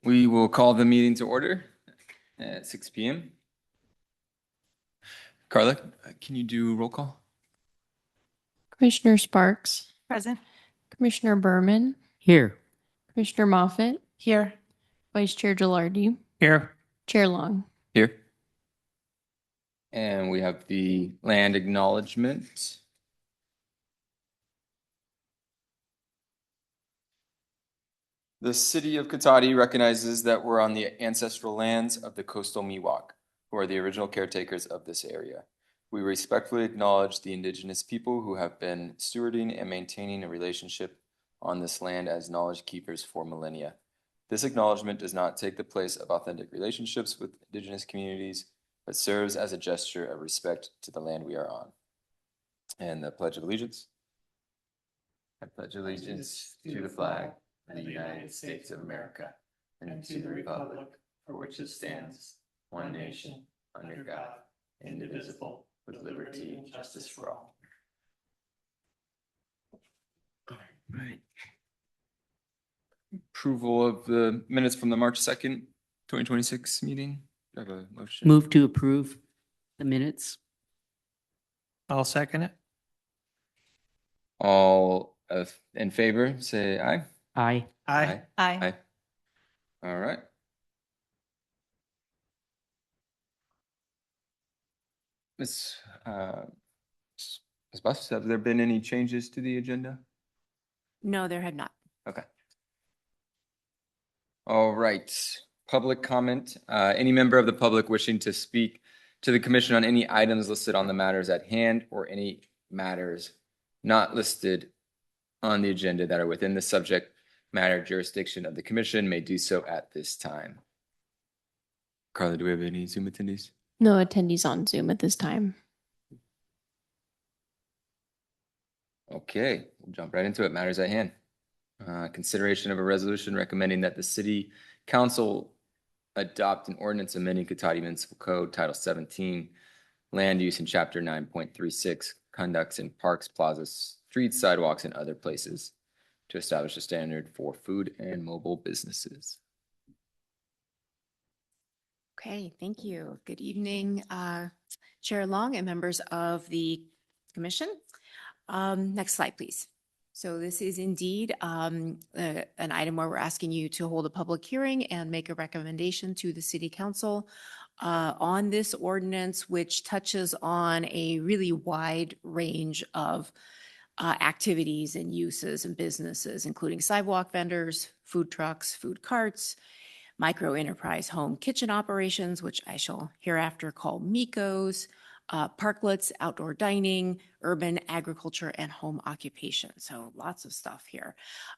We will call the meeting to order at 6 p.m. Carla, can you do roll call? Commissioner Sparks, Present. Commissioner Berman, Here. Commissioner Moffett, Here. Vice Chair Gilardi, Here. Chair Long. Here. And we have the land acknowledgement. The city of Cotati recognizes that we're on the ancestral lands of the coastal Miwok, who are the original caretakers of this area. We respectfully acknowledge the indigenous people who have been stewarding and maintaining a relationship on this land as knowledge keepers for millennia. This acknowledgement does not take the place of authentic relationships with indigenous communities, but serves as a gesture of respect to the land we are on. And the Pledge of Allegiance. I pledge allegiance to the flag of the United States of America and to the republic for which it stands, one nation, under God, indivisible, with liberty and justice for all. All right. Approval of the minutes from the March 2nd, 2026 meeting. Do I have a motion? Move to approve the minutes. I'll second it. All in favor, say aye. Aye. Aye. Aye. All right. Ms. Buss, have there been any changes to the agenda? No, there had not. Okay. All right. Public comment. Any member of the public wishing to speak to the commission on any items listed on the matters at hand or any matters not listed on the agenda that are within the subject matter jurisdiction of the commission may do so at this time. Carla, do we have any Zoom attendees? No attendees on Zoom at this time. Okay, we'll jump right into it. Matters at hand. Consideration of a resolution recommending that the city council adopt an ordinance amending Cotati Municipal Code Title 17, Land Use in Chapter 9.36, Conducts in Parks, Plazas, Streets, Sidewalks, and Other Places to establish a standard for food and mobile businesses. Okay, thank you. Good evening, Chair Long and members of the commission. Next slide, please. So this is indeed an item where we're asking you to hold a public hearing and make a recommendation to the City Council on this ordinance, which touches on a really wide range of activities and uses and businesses, including sidewalk vendors, food trucks, food carts, micro enterprise home kitchen operations, which I shall hereafter call MECOs, parklets, outdoor dining, urban agriculture, and home occupation. So lots of stuff here.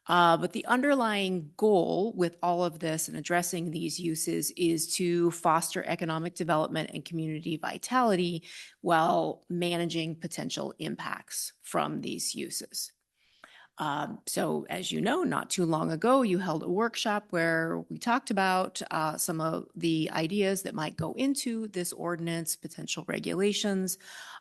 But the underlying goal with all of this and addressing these uses is to foster economic development and community vitality while managing potential impacts from these uses. So as you know, not too long ago, you held a workshop where we talked about some of the ideas that might go into this ordinance, potential regulations.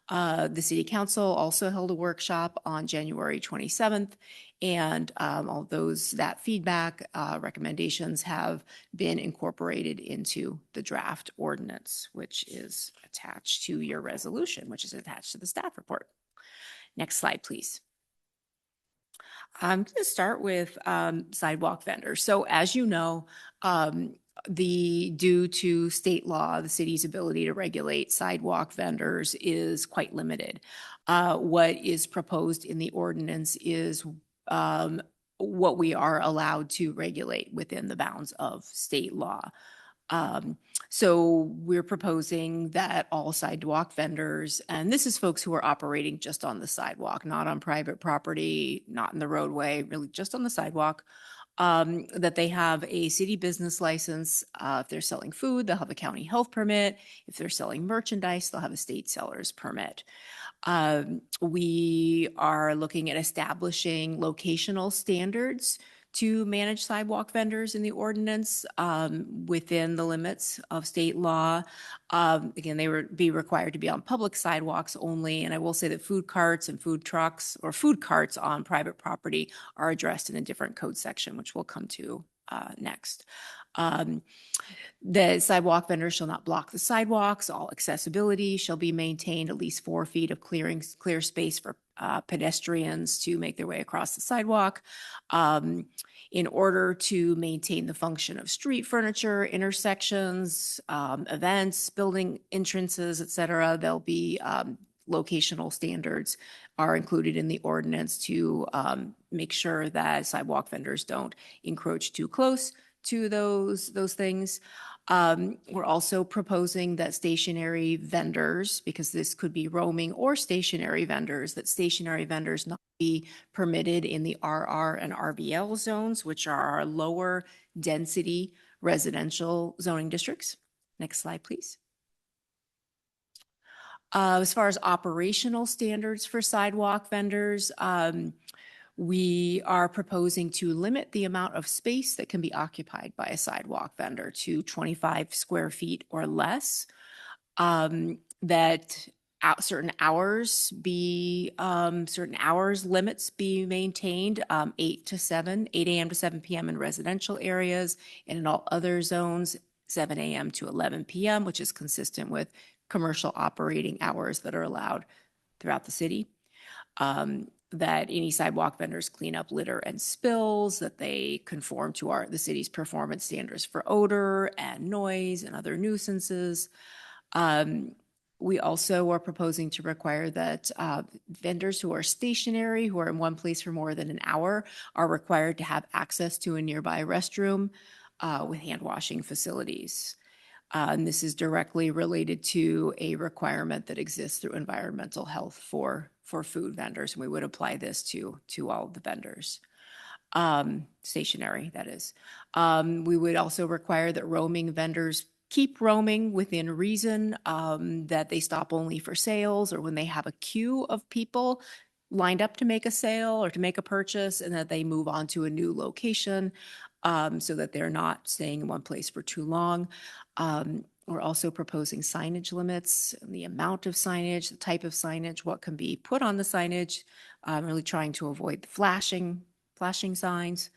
The City Council also held a workshop on January 27th, and all those, that feedback, recommendations have been incorporated into the draft ordinance, which is attached to your resolution, which is attached to the staff report. Next slide, please. I'm going to start with sidewalk vendors. So as you know, due to state law, the city's ability to regulate sidewalk vendors is quite limited. What is proposed in the ordinance is what we are allowed to regulate within the bounds of state law. So we're proposing that all sidewalk vendors, and this is folks who are operating just on the sidewalk, not on private property, not in the roadway, really just on the sidewalk, that they have a city business license. If they're selling food, they'll have a county health permit. If they're selling merchandise, they'll have a state seller's permit. We are looking at establishing locational standards to manage sidewalk vendors in the ordinance within the limits of state law. Again, they would be required to be on public sidewalks only. And I will say that food carts and food trucks or food carts on private property are addressed in a different code section, which we'll come to next. The sidewalk vendors shall not block the sidewalks. All accessibility shall be maintained at least 4 feet of clear space for pedestrians to make their way across the sidewalk. In order to maintain the function of street furniture, intersections, events, building entrances, et cetera, there'll be locational standards are included in the ordinance to make sure that sidewalk vendors don't encroach too close to those things. We're also proposing that stationary vendors, because this could be roaming or stationary vendors, that stationary vendors not be permitted in the RR and RBL zones, which are our lower density residential zoning districts. Next slide, please. As far as operational standards for sidewalk vendors, we are proposing to limit the amount of space that can be occupied by a sidewalk vendor to 25 square feet or less. That certain hours limits be maintained, 8 a.m. to 7 p.m. in residential areas, and in all other zones, 7 a.m. to 11 p.m., which is consistent with commercial operating hours that are allowed throughout the city. That any sidewalk vendors clean up litter and spills, that they conform to the city's performance standards for odor and noise and other nuisances. We also are proposing to require that vendors who are stationary, who are in one place for more than an hour, are required to have access to a nearby restroom with hand washing facilities. And this is directly related to a requirement that exists through environmental health for food vendors. And we would apply this to all of the vendors, stationary, that is. We would also require that roaming vendors keep roaming within reason, that they stop only for sales or when they have a queue of people lined up to make a sale or to make a purchase, and that they move on to a new location so that they're not staying in one place for too long. We're also proposing signage limits, the amount of signage, the type of signage, what can be put on the signage, really trying to avoid the flashing signs.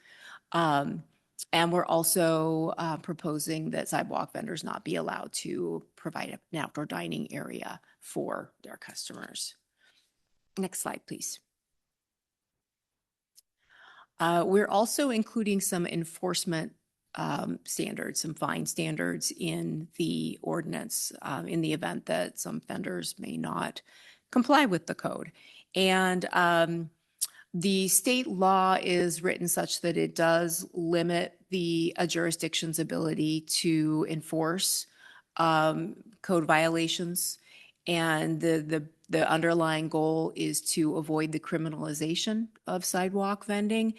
And we're also proposing that sidewalk vendors not be allowed to provide an outdoor dining area for their customers. Next slide, please. We're also including some enforcement standards, some fine standards in the ordinance in the event that some vendors may not comply with the code. And the state law is written such that it does limit a jurisdiction's ability to enforce code violations. And the underlying goal is to avoid the criminalization of sidewalk vending.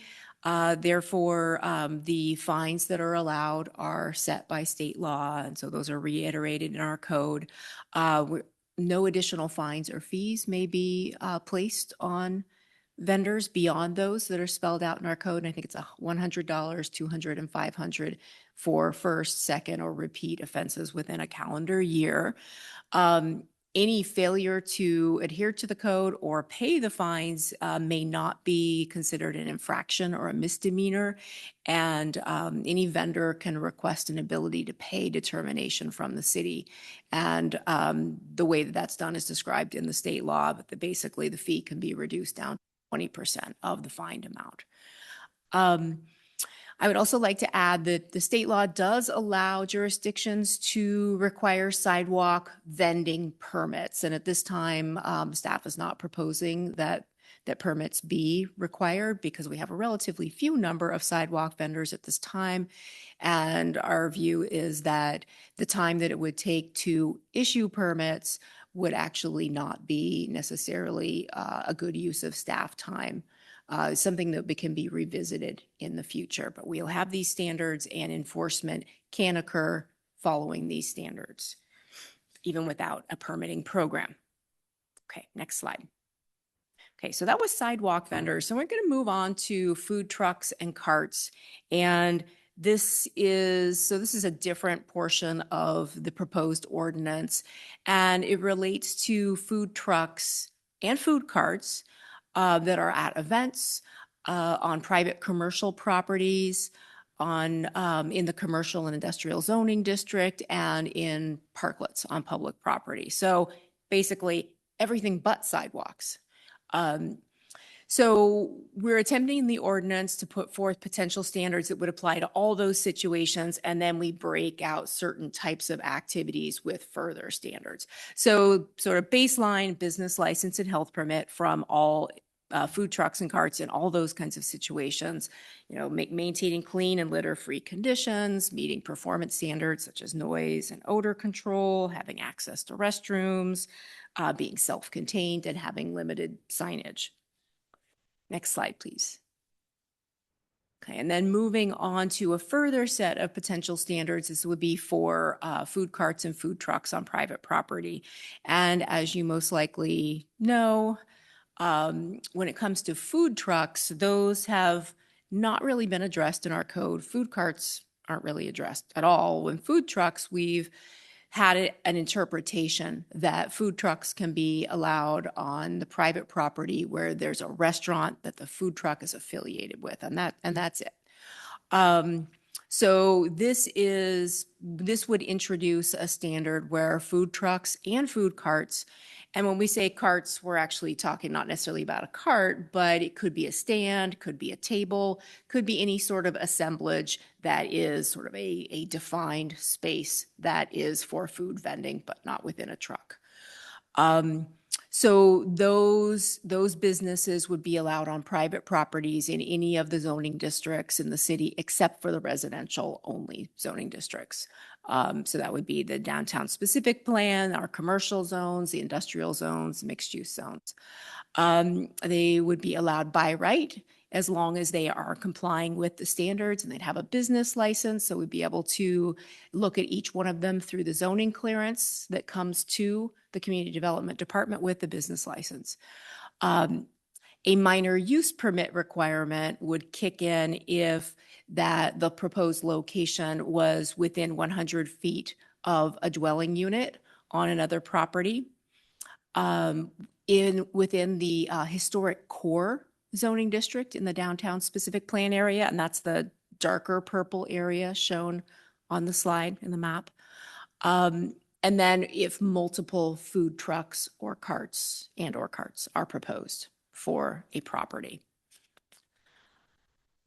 Therefore, the fines that are allowed are set by state law, and so those are reiterated in our code. No additional fines or fees may be placed on vendors beyond those that are spelled out in our code. And I think it's $100, $200, and $500 for first, second, or repeat offenses within a calendar year. Any failure to adhere to the code or pay the fines may not be considered an infraction or a misdemeanor, and any vendor can request an ability to pay determination from the city. And the way that that's done is described in the state law, but basically the fee can be reduced down to 20% of the fined amount. I would also like to add that the state law does allow jurisdictions to require sidewalk vending permits. And at this time, staff is not proposing that permits be required because we have a relatively few number of sidewalk vendors at this time. And our view is that the time that it would take to issue permits would actually not be necessarily a good use of staff time. Something that can be revisited in the future, but we'll have these standards and enforcement can occur following these standards, even without a permitting program. Okay, next slide. Okay, so that was sidewalk vendors. So we're going to move on to food trucks and carts. And this is a different portion of the proposed ordinance, and it relates to food trucks and food carts that are at events, on private commercial properties, in the commercial and industrial zoning district and in parklets on public property. So basically everything but sidewalks. So we're attempting the ordinance to put forth potential standards that would apply to all those situations, and then we break out certain types of activities with further standards. So sort of baseline business license and health permit from all food trucks and carts in all those kinds of situations, maintaining clean and litter-free conditions, meeting performance standards such as noise and odor control, having access to restrooms, being self-contained, and having limited signage. Next slide, please. Okay, and then moving on to a further set of potential standards, this would be for food carts and food trucks on private property. And as you most likely know, when it comes to food trucks, those have not really been addressed in our code. Food carts aren't really addressed at all. When food trucks, we've had an interpretation that food trucks can be allowed on the private property where there's a restaurant that the food truck is affiliated with, and that's it. So this would introduce a standard where food trucks and food carts, and when we say carts, we're actually talking not necessarily about a cart, but it could be a stand, could be a table, could be any sort of assemblage that is sort of a defined space that is for food vending, but not within a truck. So those businesses would be allowed on private properties in any of the zoning districts in the city, except for the residential only zoning districts. So that would be the downtown specific plan, our commercial zones, the industrial zones, mixed use zones. They would be allowed by right as long as they are complying with the standards, and they'd have a business license. So we'd be able to look at each one of them through the zoning clearance that comes to the community development department with the business license. A minor use permit requirement would kick in if the proposed location was within 100 feet of a dwelling unit on another property. Within the historic core zoning district in the downtown specific plan area, and that's the darker purple area shown on the slide in the map. And then if multiple food trucks or carts are proposed for a property.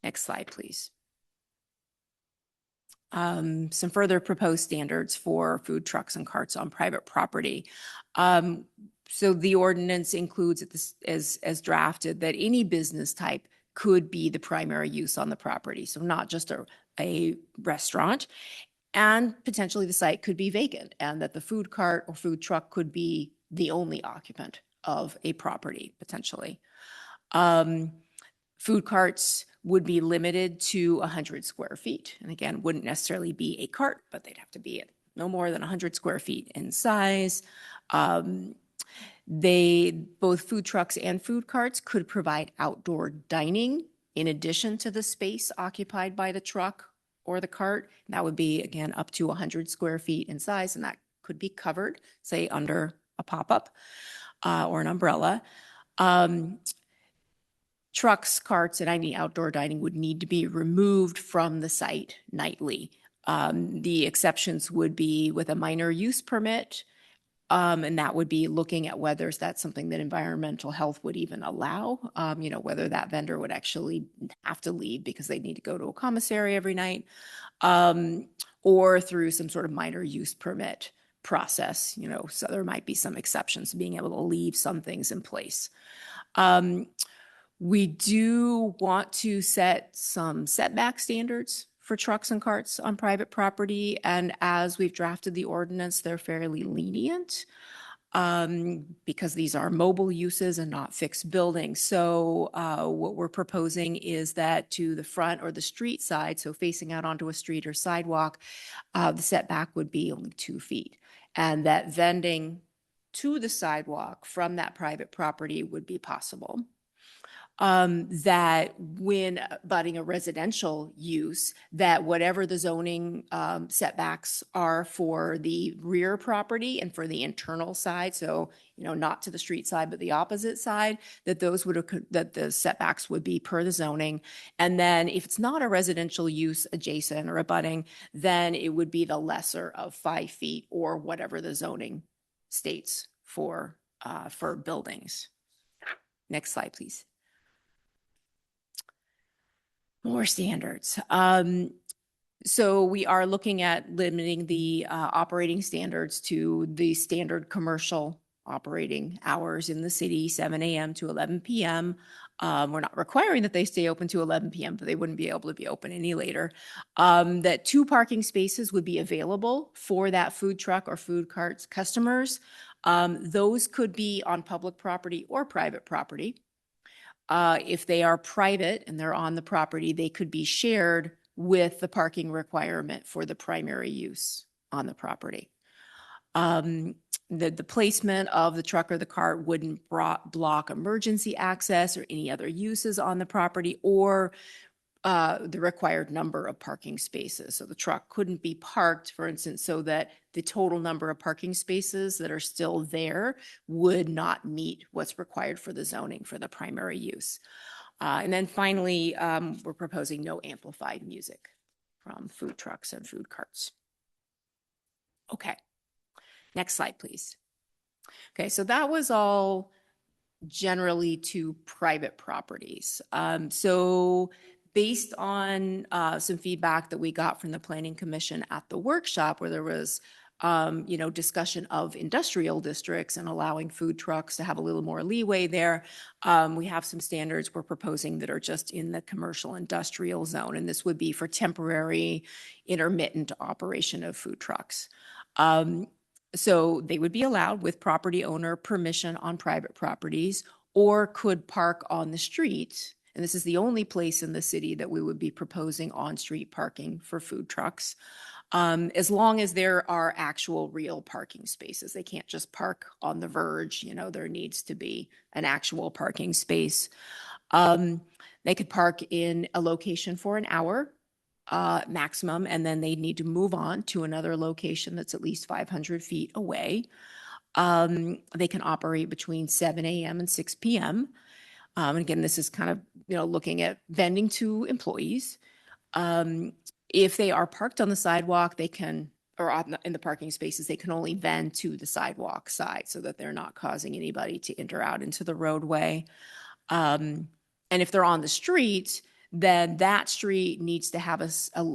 Next slide, please. Some further proposed standards for food trucks and carts on private property. So the ordinance includes as drafted that any business type could be the primary use on the property. So not just a restaurant, and potentially the site could be vacant, and that the food cart or food truck could be the only occupant of a property potentially. Food carts would be limited to 100 square feet. And again, wouldn't necessarily be a cart, but they'd have to be no more than 100 square feet in size. Both food trucks and food carts could provide outdoor dining in addition to the space occupied by the truck or the cart. And that would be, again, up to 100 square feet in size, and that could be covered, say, under a pop-up or an umbrella. Trucks, carts, and any outdoor dining would need to be removed from the site nightly. The exceptions would be with a minor use permit, and that would be looking at whether that's something that environmental health would even allow, whether that vendor would actually have to leave because they need to go to a commissary every night, or through some sort of minor use permit process, so there might be some exceptions to being able to leave some things in place. We do want to set some setback standards for trucks and carts on private property. And as we've drafted the ordinance, they're fairly lenient because these are mobile uses and not fixed buildings. So what we're proposing is that to the front or the street side, so facing out onto a street or sidewalk, the setback would be only 2 feet. And that vending to the sidewalk from that private property would be possible. that when abutting a residential use, that whatever the zoning setbacks are for the rear property and for the internal side, so, not to the street side, but the opposite side, that that the setbacks would be per the zoning. And then if it's not a residential use adjacent or abutting, then it would be the lesser of 5 feet or whatever the zoning states for buildings. Next slide, please. More standards. So we are looking at limiting the operating standards to the standard commercial operating hours in the city, 7 a.m. to 11 p.m. We're not requiring that they stay open to 11 p.m., but they wouldn't be able to be open any later. That 2 parking spaces would be available for that food truck or food carts customers. Those could be on public property or private property. If they are private and they're on the property, they could be shared with the parking requirement for the primary use on the property. The placement of the truck or the cart wouldn't block emergency access or any other uses on the property or the required number of parking spaces. So the truck couldn't be parked, for instance, so that the total number of parking spaces that are still there would not meet what's required for the zoning for the primary use. And then finally, we're proposing no amplified music from food trucks and food carts. Okay, next slide, please. Okay, so that was all generally to private properties. So based on some feedback that we got from the Planning Commission at the workshop where there was discussion of industrial districts and allowing food trucks to have a little more leeway there. We have some standards we're proposing that are just in the commercial industrial zone, and this would be for temporary intermittent operation of food trucks. So they would be allowed with property owner permission on private properties or could park on the street. And this is the only place in the city that we would be proposing on-street parking for food trucks. As long as there are actual real parking spaces. They can't just park on the verge, there needs to be an actual parking space. They could park in a location for an hour maximum, and then they need to move on to another location that's at least 500 feet away. They can operate between 7 a.m. and 6 p.m. And again, this is kind of, looking at vending to employees. If they are parked on the sidewalk, they can, or in the parking spaces, they can only vend to the sidewalk side so that they're not causing anybody to enter out into the roadway. And if they're on the street, then that street needs to have a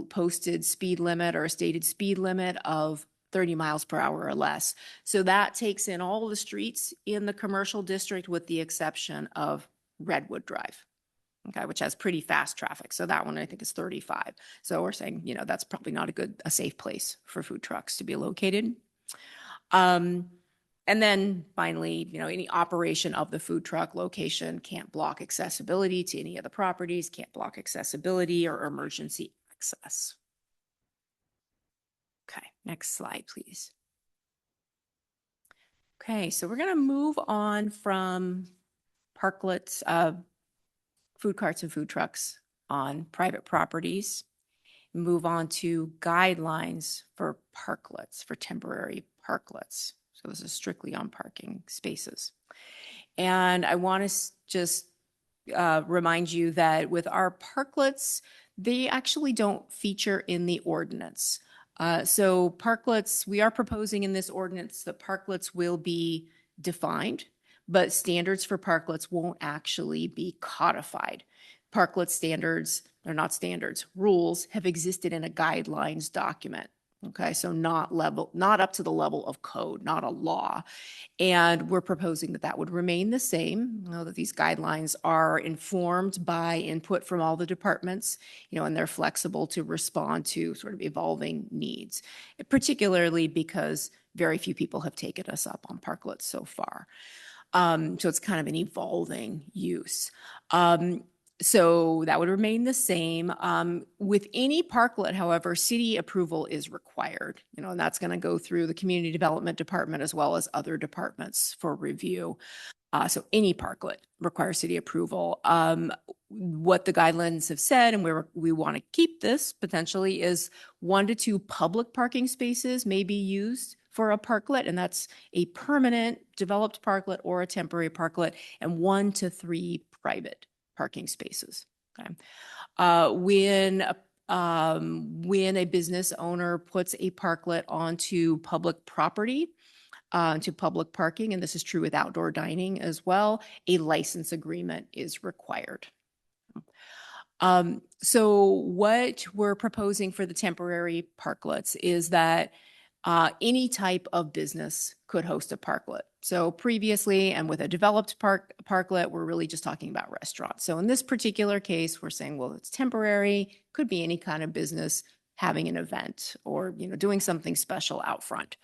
posted speed limit or a stated speed limit of 30 miles per hour or less. So that takes in all the streets in the commercial district with the exception of Redwood Drive. Okay, which has pretty fast traffic. So that one I think is 35. So we're saying, that's probably not a safe place for food trucks to be located. And then finally, any operation of the food truck location can't block accessibility to any of the properties, can't block accessibility or emergency access. Okay, next slide, please. Okay, so we're going to move on from parklets, food carts and food trucks on private properties, move on to guidelines for parklets, for temporary parklets. So this is strictly on parking spaces. And I want to just remind you that with our parklets, they actually don't feature in the ordinance. So parklets, we are proposing in this ordinance that parklets will be defined, but standards for parklets won't actually be codified. Parklet standards, they're not standards, rules have existed in a guidelines document. Okay, so not up to the level of code, not a law. And we're proposing that would remain the same, that these guidelines are informed by input from all the departments, and they're flexible to respond to sort of evolving needs, particularly because very few people have taken us up on parklets so far. So it's kind of an evolving use. So that would remain the same. With any parklet, however, city approval is required, and that's going to go through the Community Development Department as well as other departments for review. So any parklet requires city approval. What the guidelines have said, and where we want to keep this potentially, is 1 to 2 public parking spaces may be used for a parklet, and that's a permanent developed parklet or a temporary parklet, and 1 to 3 private parking spaces. Okay. When a business owner puts a parklet onto public property, to public parking, and this is true with outdoor dining as well, a license agreement is required. So what we're proposing for the temporary parklets is that any type of business could host a parklet. So previously, and with a developed parklet, we're really just talking about restaurants. So in this particular case, we're saying, well, it's temporary, could be any kind of business having an event or, doing something special out front.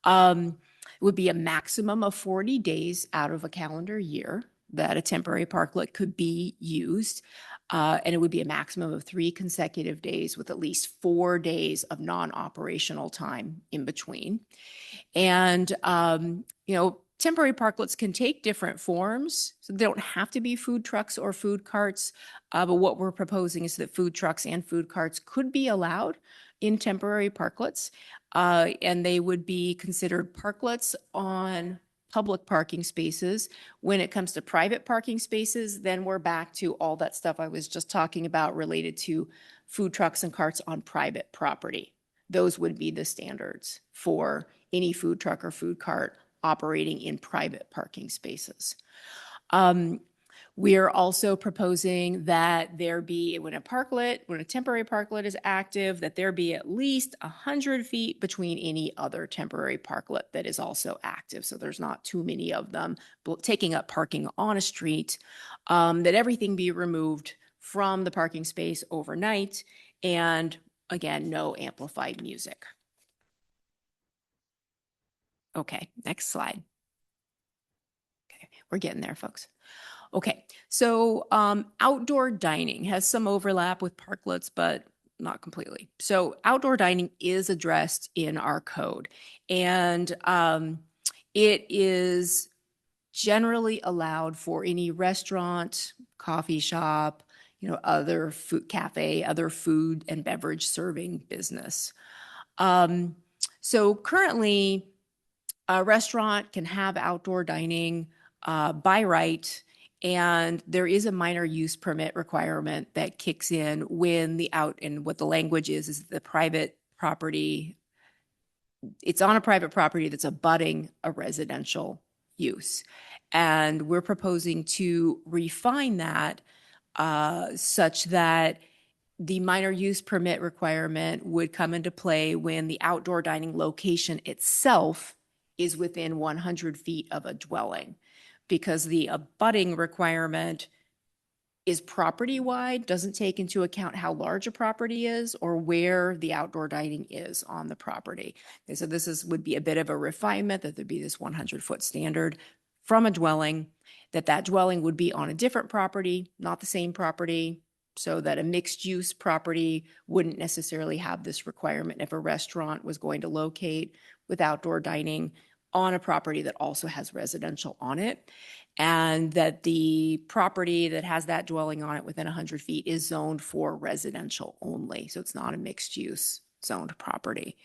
It would be a maximum of 40 days out of a calendar year that a temporary parklet could be used. And it would be a maximum of 3 consecutive days with at least 4 days of non-operational time in between. And, temporary parklets can take different forms. So they don't have to be food trucks or food carts. But what we're proposing is that food trucks and food carts could be allowed in temporary parklets. And they would be considered parklets on public parking spaces. When it comes to private parking spaces, then we're back to all that stuff I was just talking about related to food trucks and carts on private property. Those would be the standards for any food truck or food cart operating in private parking spaces. We are also proposing that there be, when a temporary parklet is active, that there be at least 100 feet between any other temporary parklet that is also active. So there's not too many of them taking up parking on a street, that everything be removed from the parking space overnight, and again, no amplified music. Okay, next slide. Okay, we're getting there, folks. Okay, so outdoor dining has some overlap with parklets, but not completely. So outdoor dining is addressed in our code, and it is generally allowed for any restaurant, coffee shop, other food cafe, other food and beverage serving business. So currently, a restaurant can have outdoor dining by right, and there is a minor use permit requirement that kicks in when and what the language is the private property. It's on a private property that's abutting a residential use. And we're proposing to refine that such that the minor use permit requirement would come into play when the outdoor dining location itself is within 100 feet of a dwelling, because the abutting requirement is property-wide, doesn't take into account how large a property is or where the outdoor dining is on the property. And so this would be a bit of a refinement, that there'd be this 100-foot standard from a dwelling, that dwelling would be on a different property, not the same property, so that a mixed-use property wouldn't necessarily have this requirement if a restaurant was going to locate with outdoor dining on a property that also has residential on it, and that the property that has that dwelling on it within 100 feet is zoned for residential only. So it's not a mixed-use zoned property.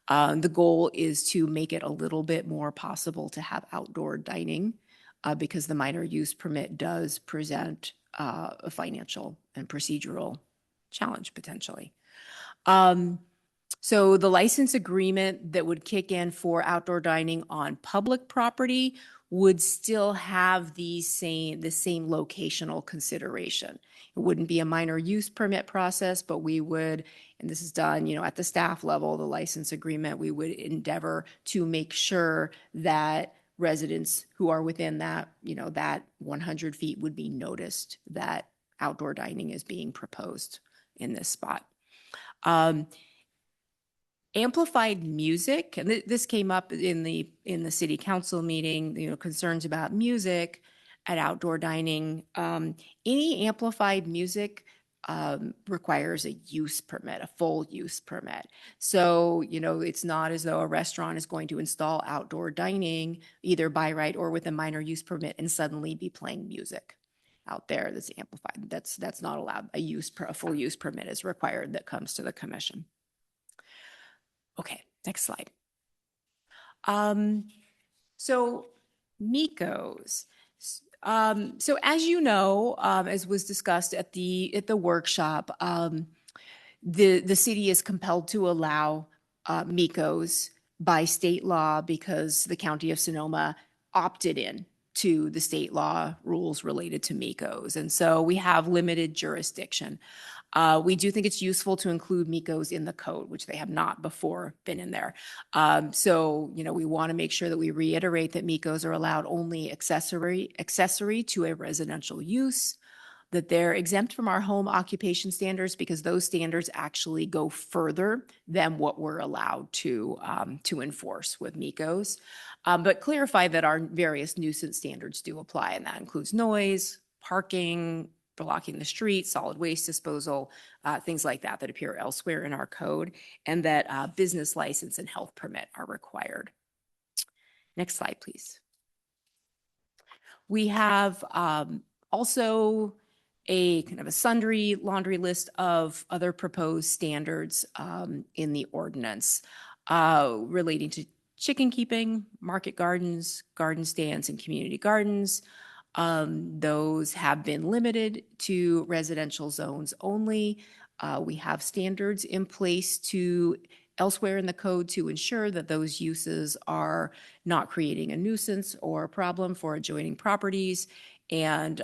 The goal is to make it a little bit more possible to have outdoor dining because the minor use permit does present a financial and procedural challenge potentially. So the license agreement that would kick in for outdoor dining on public property would still have the same locational consideration. It wouldn't be a minor use permit process, but we would, and this is done, at the staff level, the license agreement, we would endeavor to make sure that residents who are within that, that 100 feet would be noticed that outdoor dining is being proposed in this spot. Amplified music, and this came up in the city council meeting, concerns about music. at outdoor dining. Any amplified music requires a use permit, a full use permit. So, it's not as though a restaurant is going to install outdoor dining either by right or with a minor use permit and suddenly be playing music out there that's amplified. That's not allowed. A full use permit is required that comes to the commission. Okay, next slide. So Miko's. So as you know, as was discussed at the workshop, the city is compelled to allow Miko's by state law because the county of Sonoma opted in to the state law rules related to Miko's. And so we have limited jurisdiction. We do think it's useful to include Miko's in the code, which they have not before been in there. So, we want to make sure that we reiterate that Miko's are allowed only accessory to a residential use, that they're exempt from our home occupation standards because those standards actually go further than what we're allowed to enforce with Miko's. But clarify that our various nuisance standards do apply, and that includes noise, parking, blocking the street, solid waste disposal, things like that appear elsewhere in our code, and that business license and health permit are required. Next slide, please. We have also a kind of a sundry laundry list of other proposed standards in the ordinance relating to chicken keeping, market gardens, garden stands, and community gardens. Those have been limited to residential zones only. We have standards in place elsewhere in the code to ensure that those uses are not creating a nuisance or a problem for adjoining properties. And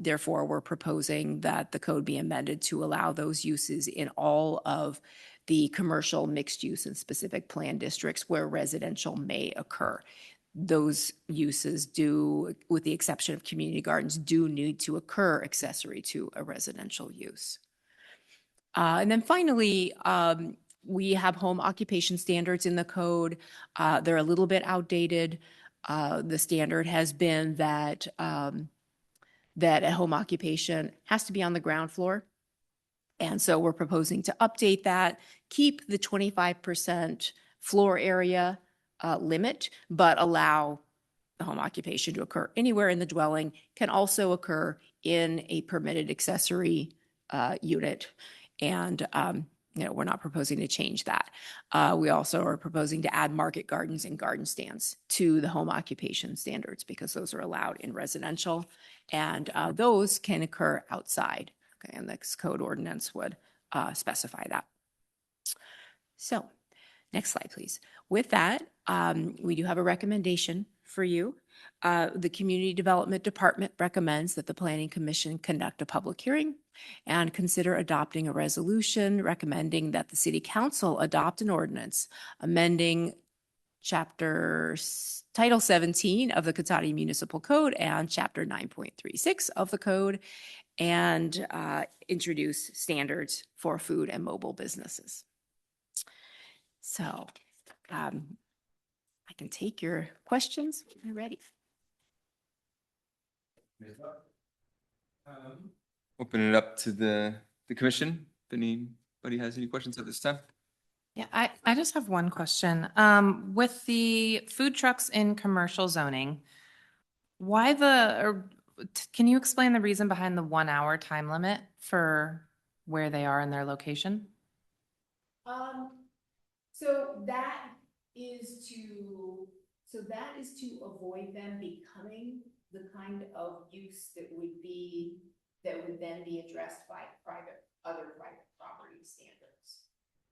therefore, we're proposing that the code be amended to allow those uses in all of the commercial, mixed use, and specific plan districts where residential may occur. Those uses do, with the exception of community gardens, do need to occur accessory to a residential use. And then finally, we have home occupation standards in the code. They're a little bit outdated. The standard has been that a home occupation has to be on the ground floor. And so we're proposing to update that, keep the 25% floor area limit, but allow the home occupation to occur anywhere in the dwelling, can also occur in a permitted accessory unit. And, we're not proposing to change that. We also are proposing to add market gardens and garden stands to the home occupation standards because those are allowed in residential, and those can occur outside. Okay, and this code ordinance would specify that. So, next slide, please. With that, we do have a recommendation for you. The Community Development Department recommends that the Planning Commission conduct a public hearing and consider adopting a resolution recommending that the City Council adopt an ordinance amending Title 17 of the Cotati Municipal Code and Chapter 9.36 of the code, and introduce standards for food and mobile businesses. So I can take your questions when you're ready. Open it up to the commission. If anybody has any questions at this time? Yeah, I just have one question. With the food trucks in commercial zoning, can you explain the reason behind the 1 hour time limit for where they are in their location? So that is to avoid them becoming the kind of use that would then be addressed by other private property standards.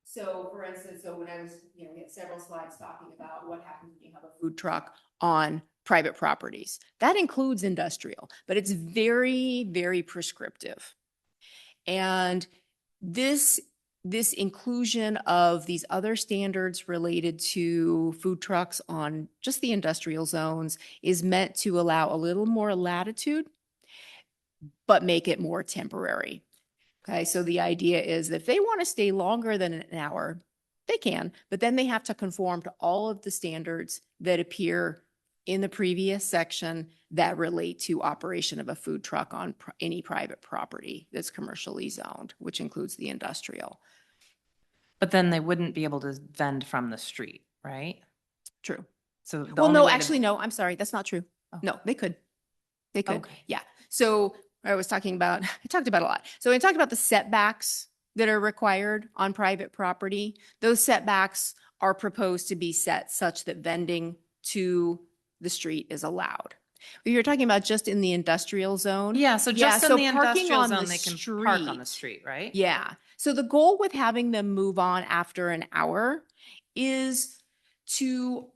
So for instance, when I was, we had several slides talking about what happens when you have a food truck on private properties. That includes industrial, but it's very, very prescriptive. And this inclusion of these other standards related to food trucks on just the industrial zones is meant to allow a little more latitude, but make it more temporary. Okay, so the idea is that if they want to stay longer than an hour, they can, but then they have to conform to all of the standards that appear in the previous section that relate to operation of a food truck on any private property that's commercially zoned, which includes the industrial. But then they wouldn't be able to vend from the street, right? True. So the Well, only no, way to- actually, no, I'm sorry. That's not true. Oh. No, they could. They could. Okay. Yeah. So I was talking about, I talked about a lot. So I talked about the setbacks that are required on private property. Those setbacks are proposed to be set such that vending to the street is allowed. But you're talking about just in the industrial zone? Yeah, so just in so the parking industrial on the zone, they can park on the street, right? Yeah. So the goal with having them move on after an hour is to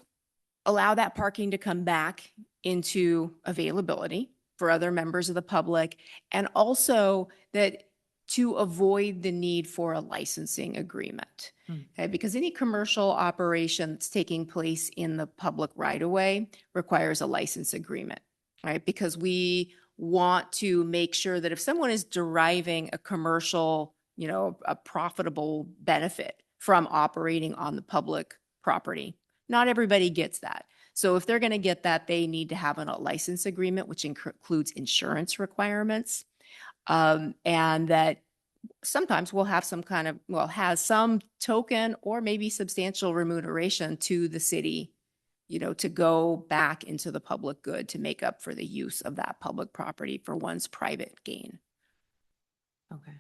allow that parking to come back into availability for other members of the public, and also that to avoid the need for a licensing agreement. Hmm. Okay, because any commercial operation that's taking place in the public right of way requires a license agreement, right? Because we want to make sure that if someone is deriving a commercial, a profitable benefit from operating on the public property, not everybody gets that. So if they're going to get that, they need to have a license agreement, which includes insurance requirements. And that sometimes we'll have has some token or maybe substantial remuneration to the city, to go back into the public good to make up for the use of that public property for one's private gain. Okay.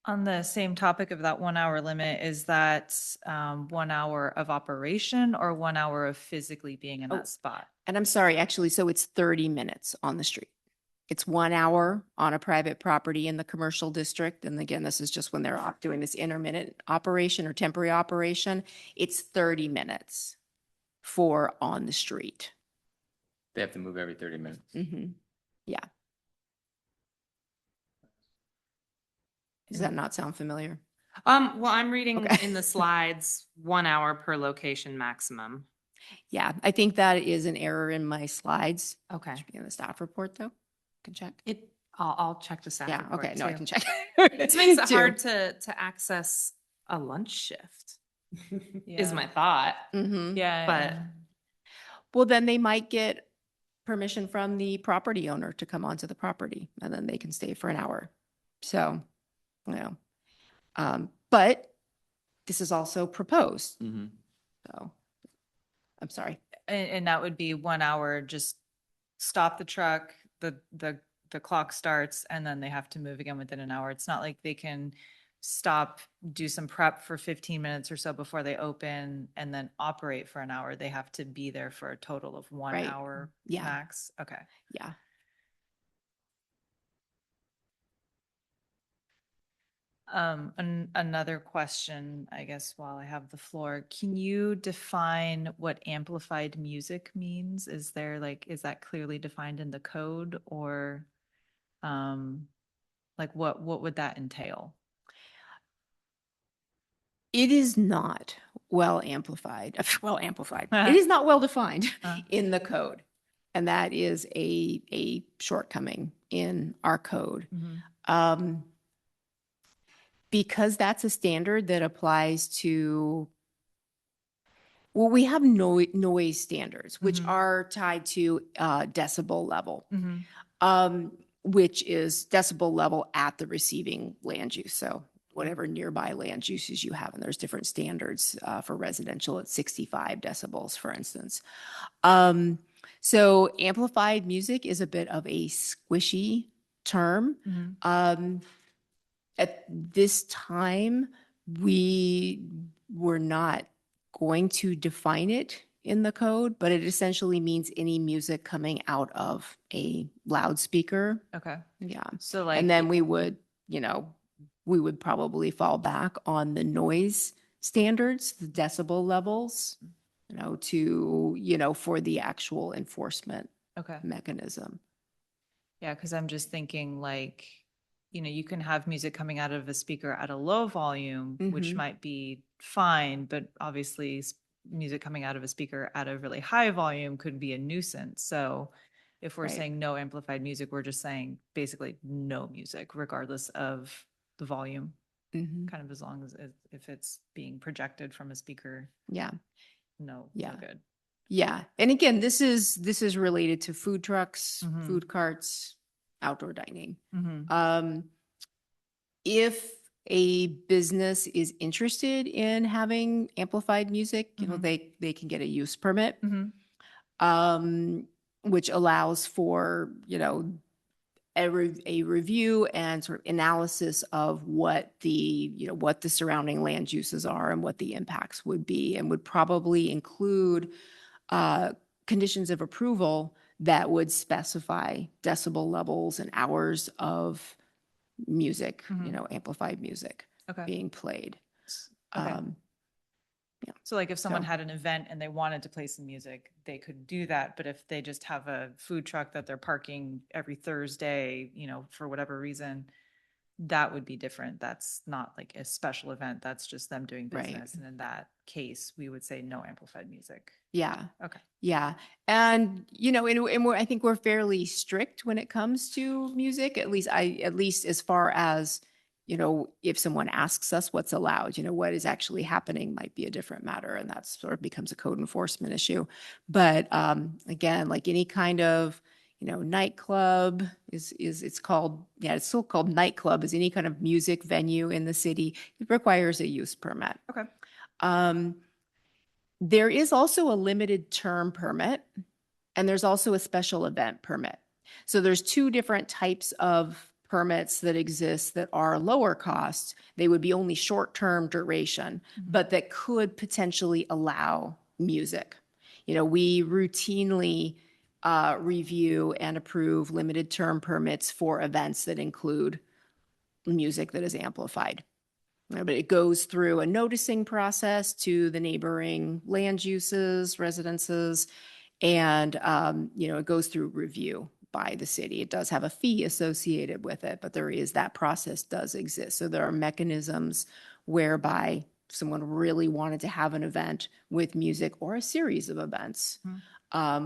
On the same topic of that 1 hour limit, is that 1 hour of operation or 1 hour of physically being in Oh. that spot? And I'm sorry, actually, so it's 30 minutes on the street. It's 1 hour on a private property in the commercial district. And again, this is just when they're doing this intermittent operation or temporary operation. It's 30 minutes for on the street. They have to move every 30 minutes. Mhm. Yeah. Does that not sound familiar? Well, I'm reading Okay. in the slides, 1 hour per location maximum. Yeah, I think that is an error in my slides. Okay. Should be in the staff report, though. Can check. I'll check the staff Yeah, report okay, no, I too. can check. This makes it too. hard to access a lunch shift, is my thought. Mhm. Yeah. But- Well, then they might get permission from the property owner to come onto the property, and then they can stay for an hour. So, but this is also proposed, Mhm. so, I'm sorry. And that would be 1 hour, just stop the truck, the clock starts, and then they have to move again within an hour. It's not like they can stop, do some prep for 15 minutes or so before they open and then operate for an hour. They have to be there for a total of 1 Right. hour Yeah. max. Okay. Yeah. Another question, I guess, while I have the floor, can you define what amplified music means? Is that clearly defined in the code, or what would that entail? It is not well amplified. It is not well defined Uh. in the code. And that is a shortcoming in our code. Because that's a standard that applies to, well, we have noise standards, which Mhm. are tied to decibel level, Mhm. which is decibel level at the receiving land use. So whatever nearby land uses you have, and there's different standards for residential at 65 decibels, for instance. So amplified music is a bit of a squishy term. Mhm. At this time, we were not going to define it in the code, but it essentially means any music coming out of a loudspeaker. Okay. Yeah. So And then we would probably fall back on the noise standards, the decibel levels, for the actual enforcement okay. mechanism. Yeah, because I'm just thinking you can have music coming out of a speaker at a low volume, which Mhm. might be fine, but obviously music coming out of a speaker at a really high volume could be a nuisance. So if we're Right. saying no amplified music, we're just saying basically no music, regardless of the volume, Mhm. kind of as long as if it's being projected from a speaker, Yeah. no Yeah. good. Yeah. And again, this is related to food trucks, Mhm. food carts, outdoor dining. Mhm. If a business is interested in having amplified music, Mhm. they can get a use permit, Mhm. which allows for, a review and sort of analysis of what what the surrounding land uses are and what the impacts would be, and would probably include uh, conditions of approval that would specify decibel levels and hours of music, Mhm. amplified music Okay. being played. Okay. Um, So like if someone So- had an event and they wanted to play some music, they could do that. But if they just have a food truck that they're parking every Thursday, for whatever reason, that would be different. That's not like a special event. That's just them doing Right. business. And in that case, we would say no amplified music. Yeah. Okay. Yeah. And, I think we're fairly strict when it comes to music, at least as far as, if someone asks us what's allowed, what is actually happening might be a different matter. And that sort of becomes a code enforcement issue. But again, like any kind of, nightclub it's still called nightclub, is any kind of music venue in the city. It requires a use permit. Okay. Um, there is also a limited term permit, and there's also a special event permit. So there's two different types of permits that exist that are lower cost. They would be only short-term duration, but that could potentially allow music. We routinely review and approve limited term permits for events that include music that is amplified. But it goes through a noticing process to the neighboring land uses, residences, and, it goes through review by the city. It does have a fee associated with it, but that process does exist. So there are mechanisms whereby someone really wanted to have an event with music or a series of events,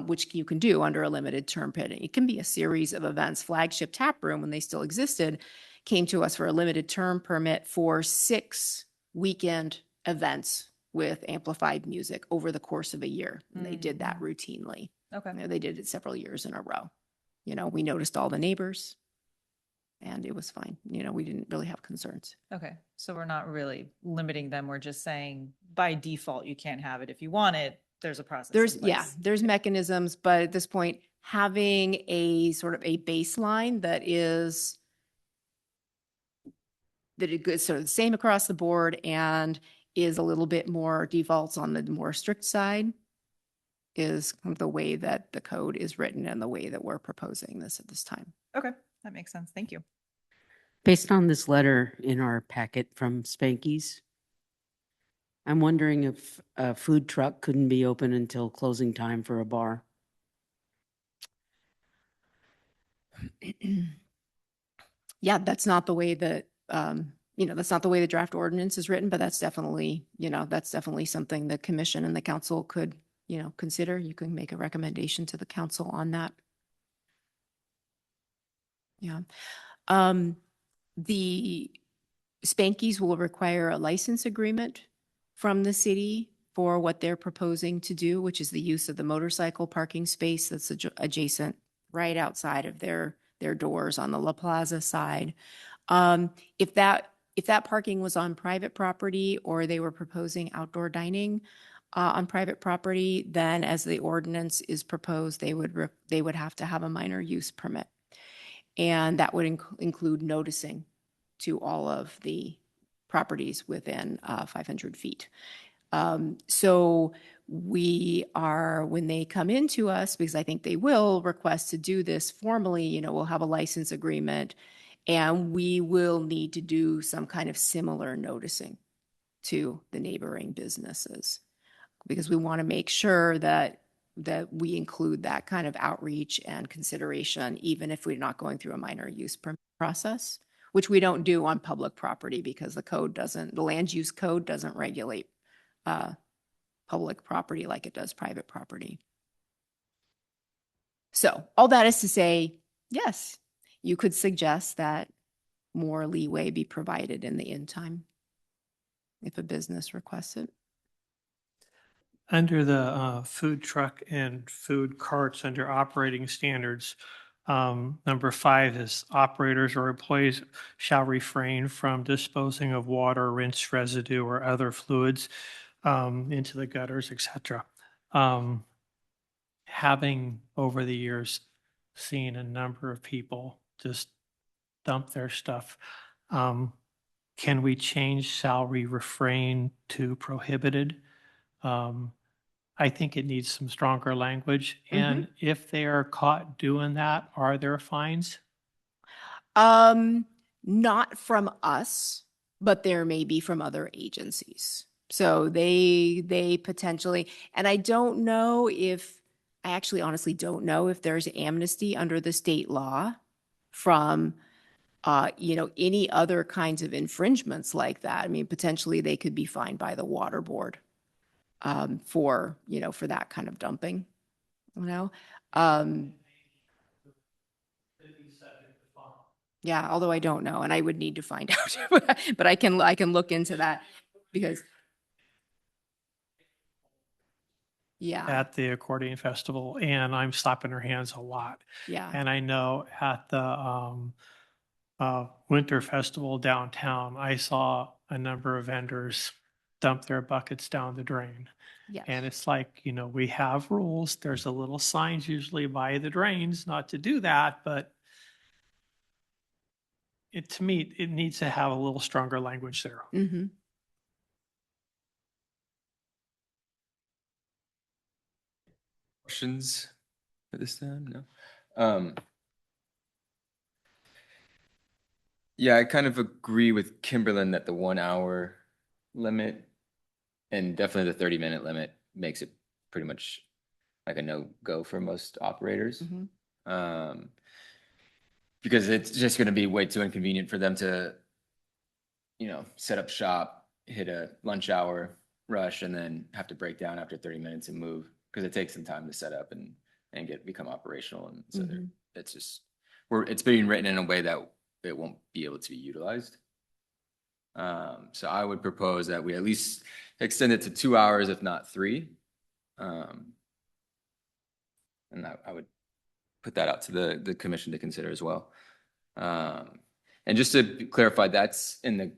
which you can do under a limited term permit. It can be a series of events. Flagship Tap Room, when they still existed, came to us for a limited term permit for 6 weekend events with amplified music over the course of a year. And they did that routinely. Okay. They did it several years in a row. We noticed all the neighbors and it was fine. We didn't really have concerns. Okay. So we're not really limiting them. We're just saying by default, you can't have it. If you want it, there's a process. in place. There's mechanisms, but at this point, having a sort of a baseline that it goes sort of the same across the board and is a little bit more defaults on the more strict side is kind of the way that the code is written and the way that we're proposing this at this time. Okay. That makes sense. Thank you. Based on this letter in our packet from Spanky's, I'm wondering if a food truck couldn't be open until closing time for a bar. Yeah, that's not the way that, that's not the way the draft ordinance is written, but that's definitely something the commission and the council could, consider. You can make a recommendation to the council on that. Yeah. The Spanky's will require a license agreement from the city for what they're proposing to do, which is the use of the motorcycle parking space that's adjacent right outside of their doors on the La Plaza side. If that parking was on private property or they were proposing outdoor dining on private property, then as the ordinance is proposed, they would have to have a minor use permit. And that would include noticing to all of the properties within 500 feet. So when they come into us, because I think they will request to do this formally, we'll have a license agreement and we will need to do some kind of similar noticing to the neighboring businesses because we want to make sure that we include that kind of outreach and consideration, even if we're not going through a minor use permit process, which we don't do on public property because the land use code doesn't regulate public property like it does private property. So all that is to say, yes, you could suggest that more leeway be provided in the in time if a business requests it. Under the food truck and food carts under operating standards, number 5 is operators or employees shall refrain from disposing of water, rinse residue, or other fluids into the gutters, etc. Having over the years seen a number of people just dump their stuff, can we change shall we refrain to prohibited? I think it needs some stronger language. And if they are caught doing that, are there fines? Not from us, but there may be from other agencies. So they potentially, and I don't know if, I actually honestly don't know if there's amnesty under the state law from, any other kinds of infringements like that. I mean, potentially they could be fined by the water board for that kind of dumping, Yeah, although I don't know, and I would need to find out, but I can look into that because, yeah, At the accordion festival, and I'm slapping her hands a lot. yeah. And I know at the winter festival downtown, I saw a number of vendors dump their buckets down the drain. Yes. And it's like, we have rules. There's a little signs usually by the drains not to do that, but to me, it needs to have a little stronger language there. Mm-hmm. Questions for this time? No. Yeah, I kind of agree with Kimberlyn that the 1 hour limit and definitely the 30-minute limit makes it pretty much like a no-go for most operators. Mm-hmm. Because it's just going to be way too inconvenient for them to, set up shop, hit a lunch hour rush, and then have to break down after 30 minutes and move because it takes some time to set up and become operational. And so it's just it's being written in a way that it won't be able to be utilized. So I would propose that we at least extend it to 2 hours, if not 3. And I would put that out to the commission to consider as well. And just to clarify, that's in the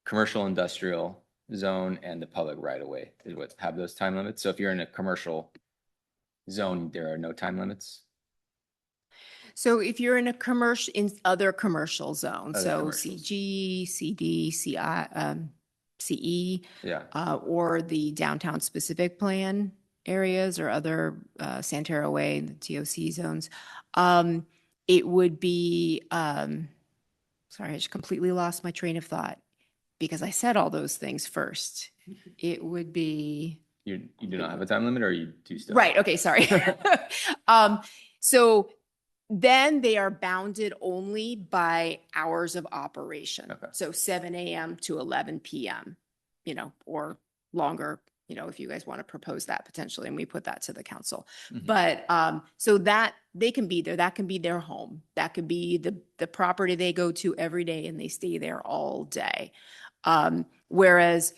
commercial industrial zone and the public right of way is what have those time limits. So if you're in a commercial zone, there are no time limits. So if you're in other commercial zones, Other so commercials. CG, CD, CI, CE, Yeah. or the downtown specific plan areas or other Santero Way, the TOC zones, it would be, sorry, I just completely lost my train of thought because I said all those things first. It would be. You do not have a time limit, or you do still? Right. Okay. Sorry. So then they are bounded only by hours of operation. Okay. So 7 a.m. to 11 p.m., or longer, if you guys want to propose that potentially, and we put that to the council. Mhm. But so that they can be there, that can be their home. That could be the property they go to every day and they stay there all day. Whereas,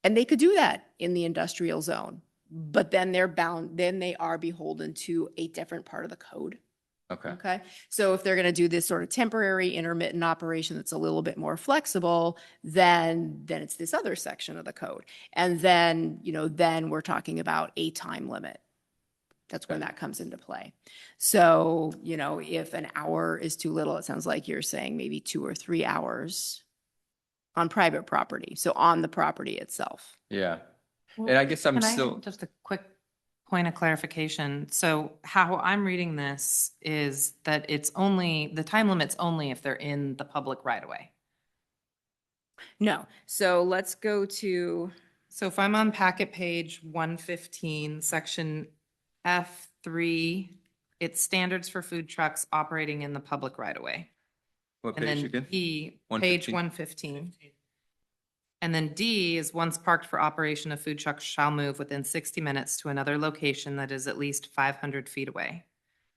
and they could do that in the industrial zone, but then they are beholden to a different part of the code. Okay. Okay. So if they're going to do this sort of temporary intermittent operation that's a little bit more flexible, then it's this other section of the code. And then, then we're talking about a time limit. That's when that comes into play. So, if an hour is too little, it sounds like you're saying maybe 2 or 3 hours on private property. So on the property itself. Yeah. And I guess I'm Can I still. have just a quick point of clarification? So how I'm reading this is that the time limit's only if they're in the public right of way. No. So let's go to. So if I'm on packet page 115, section F3, it's standards for food trucks operating in the public right of way. What And page then again? D, page 115. And then D is once parked for operation, a food truck shall move within 60 minutes to another location that is at least 500 feet away.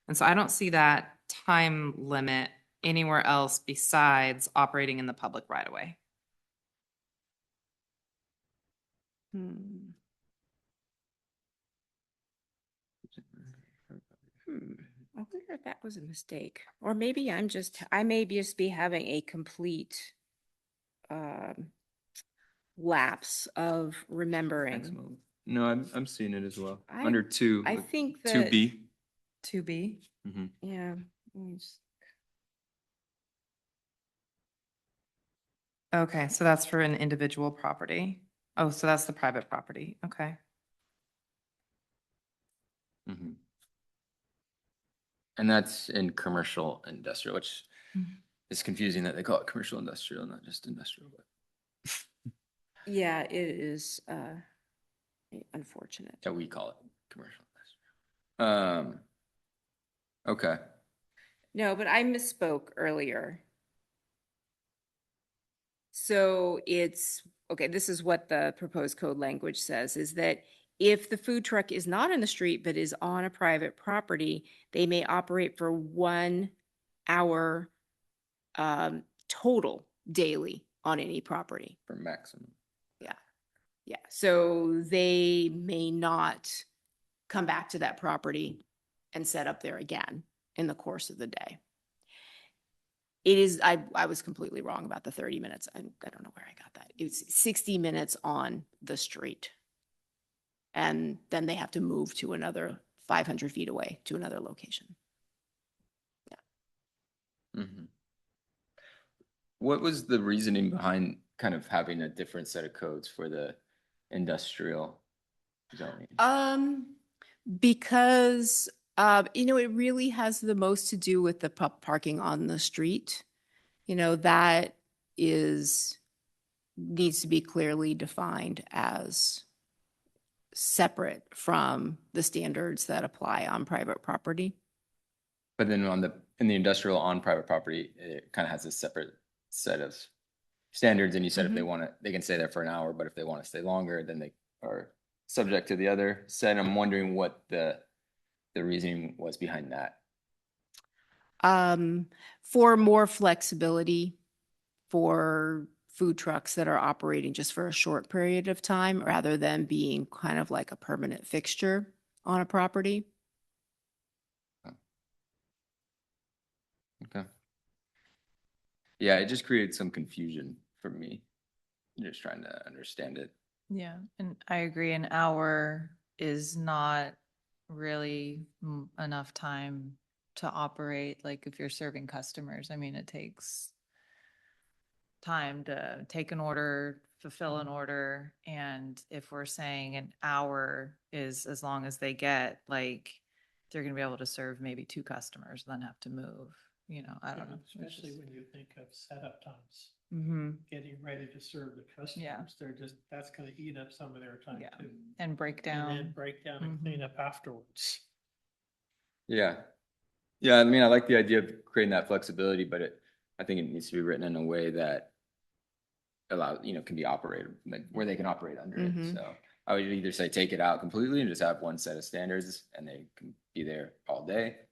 And so I don't see that time limit anywhere else besides operating in the public right of way. I wonder if that was a mistake, or maybe I may just be having a complete um, lapse of remembering. Maximum. No, I'm seeing it as well. I- Under two. I like think Two that- B. 2B. Yeah. let me just- Okay, so that's for an individual property. Oh, so that's the private property. Okay. And that's in commercial industrial, which Mhm. is confusing that they call it commercial industrial, not just industrial, but Yeah, it is unfortunate. that we call it commercial industrial. Okay. No, but I misspoke earlier. So it's, okay, this is what the proposed code language says, is that if the food truck is not in the street but is on a private property, they may operate for 1 hour total daily on any property. For maximum. Yeah, so they may not come back to that property and set up there again in the course of the day. It is, I was completely wrong about the 30 minutes. I don't know where I got that. It's 60 minutes on the street. And then they have to move to another 500 feet away to another location. Mhm. What was the reasoning behind kind of having a different set of codes for the industrial zoning? Because, it really has the most to do with the parking on the street. That needs to be clearly defined as separate from the standards that apply on private property. But then in the industrial on private property, it kind of has a separate set of standards. And you said if they want to, they can stay there for an hour, but if they want to stay longer, then they are subject to the other set. I'm wondering what the reasoning was behind that. For more flexibility for food trucks that are operating just for a short period of time, rather than being kind of like a permanent fixture on a property. Okay. Yeah, it just created some confusion for me. Just trying to understand it. Yeah, and I agree, an hour is not really enough time to operate, like if you're serving customers. I mean, it takes time to take an order, fulfill an order, and if we're saying an hour is as long as they get, like, they're gonna be able to serve maybe 2 customers, then have to move, I don't know. Especially when you think of setup times, Mm-hmm. getting ready to serve the customers, that's gonna eat up some of their time Yeah. too. And And then breakdown. break down and Mhm. clean up afterwards. Yeah. Yeah, I mean, I like the idea of creating that flexibility, but I think it needs to be written in a way that can be operated, like where they can operate under it. Mhm. So I would either say take it out completely and just have one set of standards and they can be there all day.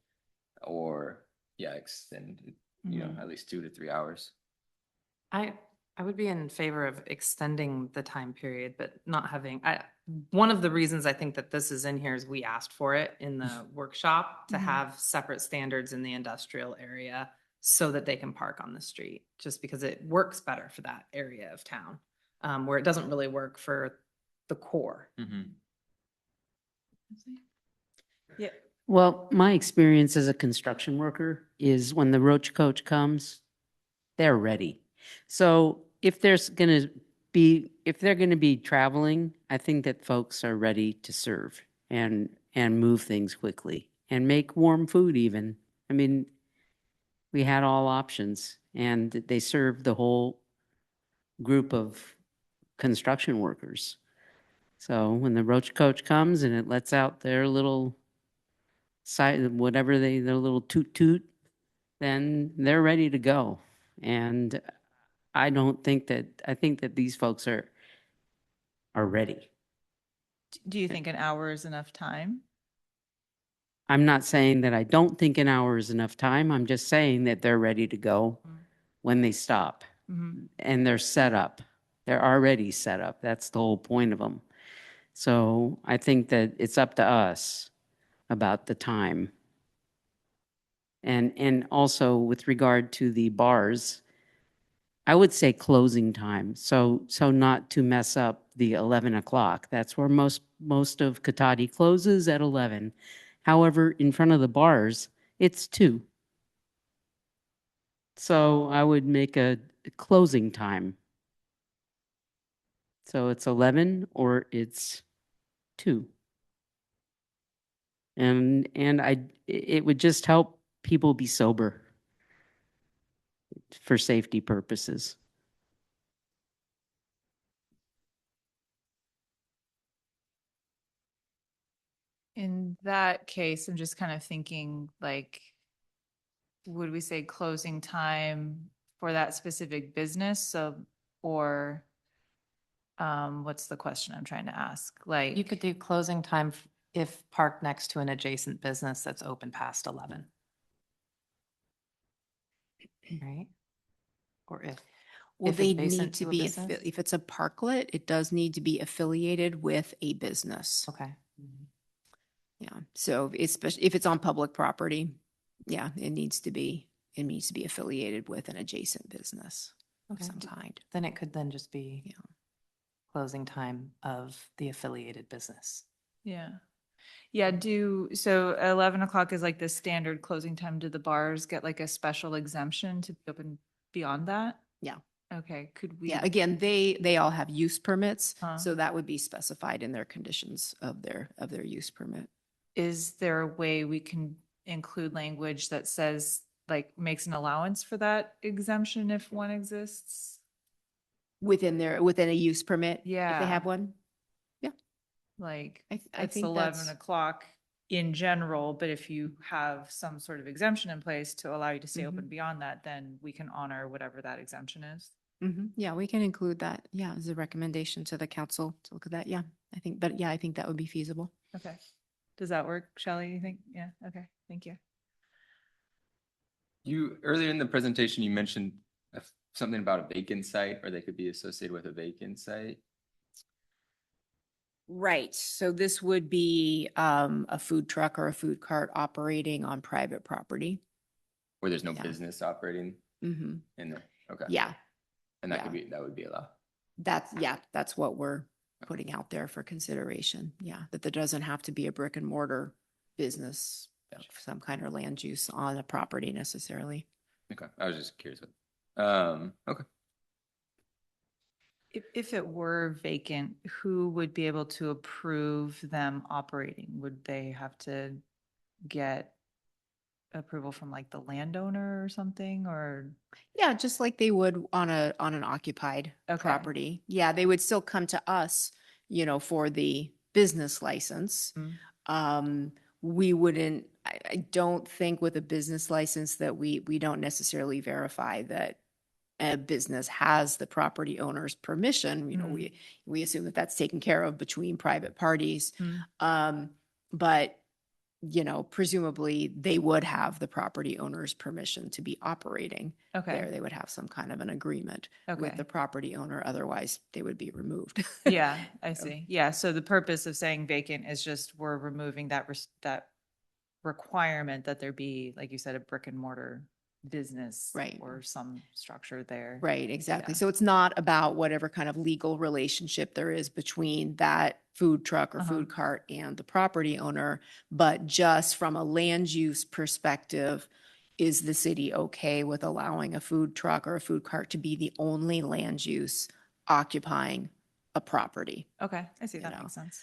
Or, yeah, extend, at least 2 to 3 hours. I would be in favor of extending the time period, but not having, one of the reasons I think that this is in here is we asked for it in the workshop to Mhm. have separate standards in the industrial area so that they can park on the street, just because it works better for that area of town, where it doesn't really work for the core. Yeah. Well, my experience as a construction worker is when the roach coach comes, they're ready. So if they're going to be traveling, I think that folks are ready to serve and move things quickly and make warm food even. I mean, we had all options and they served the whole group of construction workers. So when the roach coach comes and it lets out their little their little toot toot, then they're ready to go. And I think that these folks are ready. Do you think an hour is enough time? I'm not saying that I don't think an hour is enough time. I'm just saying that they're ready to go when they stop. Mm-hmm. And they're set up. They're already set up. That's the whole point of them. So I think that it's up to us about the time. And also with regard to the bars, I would say closing time, so not to mess up the 11 o'clock. That's where most of Katati closes at 11. However, in front of the bars, it's 2. So I would make a closing time. So it's 11 or it's 2. And it would just help people be sober for safety purposes. In that case, I'm just kind of thinking like, would we say closing time for that specific business? So, or what's the question I'm trying to ask? Like, You could do closing time if parked next to an adjacent business that's open past 11. Right? Or Well, if they adjacent need to a be, business? if it's a parklet, it does need to be affiliated with a business. Okay. Yeah, so especially if it's on public property, yeah, it needs to be affiliated with an adjacent business of Okay. some kind. Then it could then just be Yeah. closing time of the affiliated business. yeah. Yeah, so 11 o'clock is like the standard closing time. Do the bars get like a special exemption to be open beyond that? Yeah. Okay, could we? Yeah, again, they all have use permits, Huh. so that would be specified in their conditions of their use permit. Is there a way we can include language that says, like, makes an allowance for that exemption if one exists? Within a use permit? If Yeah. they have one? Like, I it's think 11 that's, o'clock in general, but if you have some sort of exemption in place to allow you to stay open Mhm. beyond that, then we can honor whatever that exemption is. yeah, we can include that, yeah, as a recommendation to the council to look at that, yeah. I think that would be feasible. Okay. Does that work, Shelley, you think? Yeah, okay, thank you. You, earlier in the presentation, you mentioned something about a vacant site, or they could be associated with a vacant site. Right, so this would be a food truck or a food cart operating on private property. Where there's no Yeah. business operating Mm-hmm. in there. Okay. Yeah, And that yeah. would be allowed. that's what we're putting out there for consideration. Yeah, that there doesn't have to be a brick and mortar business of some kind of land use on a property necessarily. Okay. I was just curious. Okay. If it were vacant, who would be able to approve them operating? Would they have to get approval from like the landowner or something, or? Yeah, just like they would on an occupied Okay. property. Yeah, they would still come to us, for the business license. Mm. We wouldn't, I don't think with a business license that we don't necessarily verify that a business has the property owner's permission. We assume that that's taken care of between private parties. But presumably they would have the property owner's permission to be operating there. Okay, They would have some kind of an agreement with okay. the property owner. Otherwise, they would be removed. Yeah, I see. Yeah, so the purpose of saying vacant is just we're removing that requirement that there be, like you said, a brick and mortar business. Right. Or some structure there. Right, exactly. Yeah. So it's not about whatever kind of legal relationship there is between that food truck or Uh-huh. food cart and the property owner, but just from a land use perspective, is the city okay with allowing a food truck or a food cart to be the only land use occupying a property? Okay, I see, You that know. makes sense.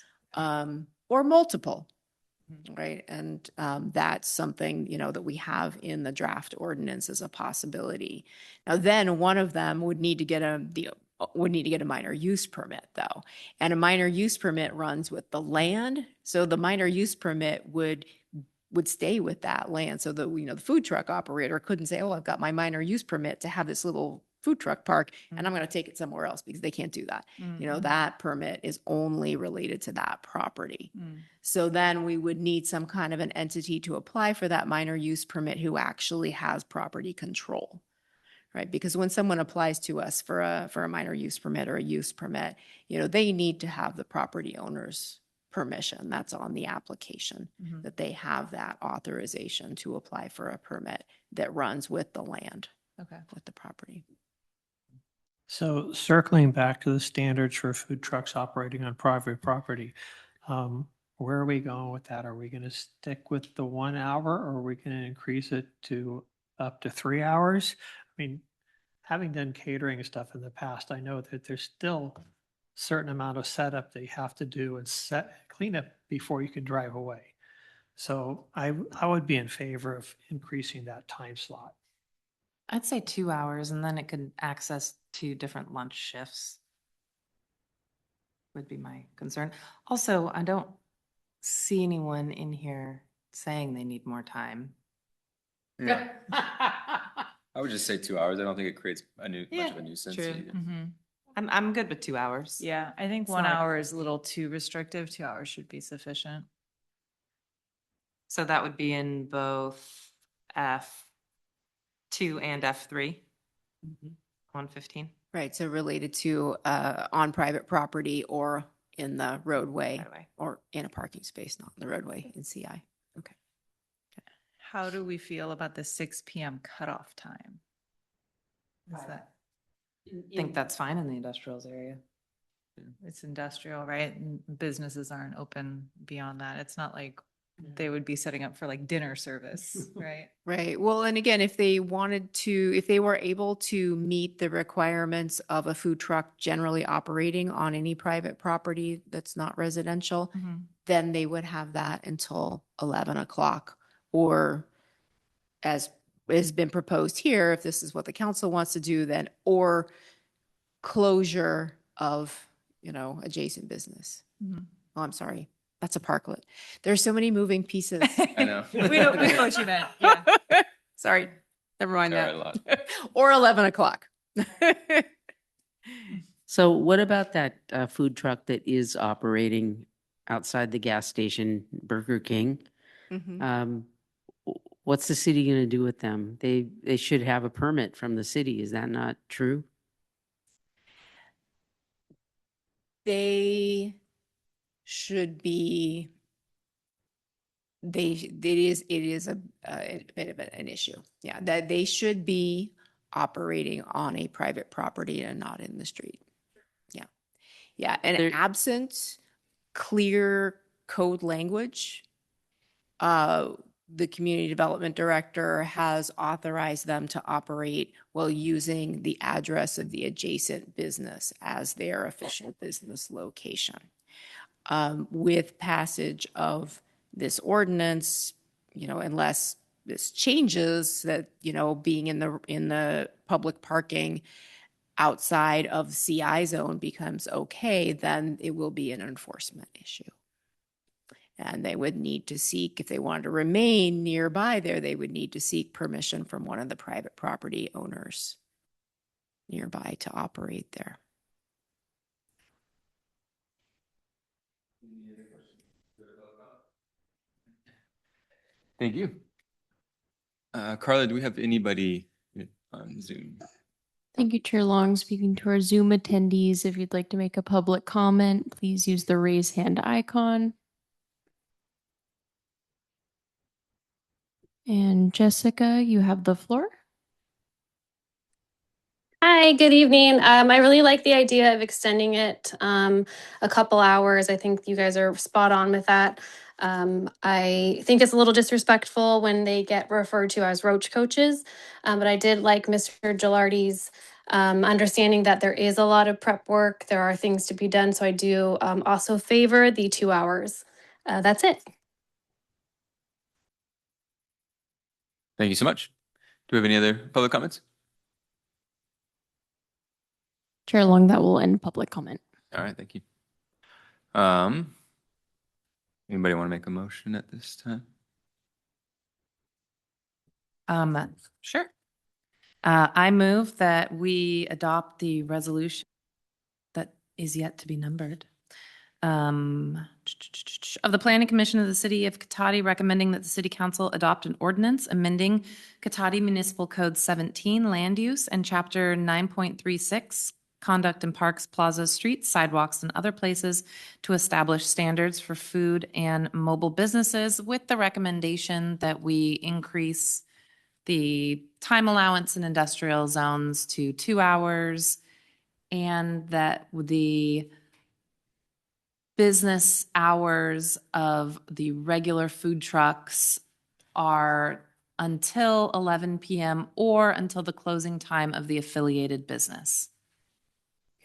Or multiple, Mhm. right? And that's something, that we have in the draft ordinance as a possibility. Now, then one of them would need to get a minor use permit though. And a minor use permit runs with the land. So the minor use permit would stay with that land. So the food truck operator couldn't say, oh, I've got my minor use permit to have this little food truck park and I'm going to take it somewhere else, because they can't do that. Mhm. That permit is only related to that property. Mm. So then we would need some kind of an entity to apply for that minor use permit who actually has property control, right? Because when someone applies to us for a minor use permit or a use permit, they need to have the property owner's permission. That's on the application, Mhm. that they have that authorization to apply for a permit that runs with the land, Okay. with the property. So circling back to the standards for food trucks operating on private property, where are we going with that? Are we going to stick with the 1 hour or are we going to increase it to up to 3 hours? I mean, having done catering and stuff in the past, I know that there's still a certain amount of setup that you have to do and clean up before you can drive away. So I would be in favor of increasing that time slot. I'd say 2 hours and then it could access 2 different lunch shifts. Would be my concern. Also, I don't see anyone in here saying they need more time. I would just say 2 hours. I don't think it creates much of a nuisance. True. either. Mhm. I'm good with 2 hours. Yeah, I think It's 1 not a- hour is a little too restrictive. 2 hours should be sufficient. So that would be in both F2 and F3 on 15. Right, so related to on private property or in the roadway By the way. or in a parking space, not in the roadway in CI. Okay. How do we feel about the 6 PM cutoff time? Is that, I think that's fine in the industrials area. it's industrial, right? And businesses aren't open beyond that. It's not like they would be setting up for like dinner service, right? Right. Well, and again, if they wanted to, if they were able to meet the requirements of a food truck generally operating on any private property that's not residential, then they would have that until 11 o'clock. Or as has been proposed here, if this is what the council wants to do, then, or closure of, adjacent business. Mhm. Oh, I'm sorry. That's a parklet. There's so many moving pieces. I know. We know what you meant, yeah. Sorry, never mind Sorry, that. Or 11 o'clock. So what about that food truck that is operating outside the gas station, Burger King? Mhm. What's the city going to do with them? They should have a permit from the city. Is that not true? They should be, it is a bit of an issue. Yeah, that they should be operating on a private property and not in the street. Yeah. Yeah, and There- absent clear code language, the community development director has authorized them to operate while using the address of the adjacent business as their official business location. With passage of this ordinance, unless this changes, that, being in the public parking outside of the CI zone becomes okay, then it will be an enforcement issue. And they would need to seek, if they wanted to remain nearby there, they would need to seek permission from one of the private property owners nearby to operate there. Thank you. Carla, do we have anybody on Zoom? Thank you, Chair Long. Speaking to our Zoom attendees, if you'd like to make a public comment, please use the raise hand icon. And Jessica, you have the floor. Hi, good evening. I really like the idea of extending it a couple hours. I think you guys are spot on with that. I think it's a little disrespectful when they get referred to as roach coaches, but I did like Mr. Gilardi's understanding that there is a lot of prep work. There are things to be done, so I do also favor the 2 hours. That's it. Thank you so much. Do we have any other public comments? Chair Long, that will end public comment. All right, thank you. Anybody want to make a motion at this time? Sure. I move that we adopt the resolution that is yet to be numbered. Of the Planning Commission of the City of Cotati recommending that the City Council adopt an ordinance amending Cotati Municipal Code 17 Land Use and Chapter 9.36 conduct in parks, plazas, streets, sidewalks, and other places to establish standards for food and mobile businesses with the recommendation that we increase the time allowance in industrial zones to 2 hours and that the business hours of the regular food trucks are until 11 p.m. or until the closing time of the affiliated business.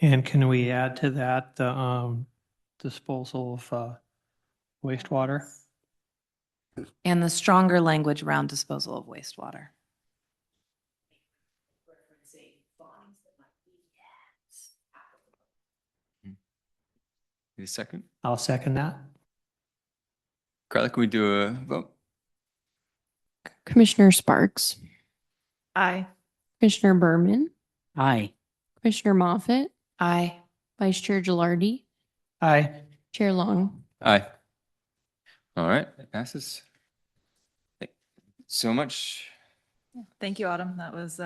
And can we add to that the disposal of wastewater? And the stronger language around disposal of wastewater. Need a second? I'll second that. Carla, can we do a vote? Commissioner Sparks, Aye. Commissioner Berman, Aye. Commissioner Moffett, Aye. Vice Chair Gilardi, Aye. Chair Long. Aye. All right, it passes. Thank you so much. Thank you, Autumn. That was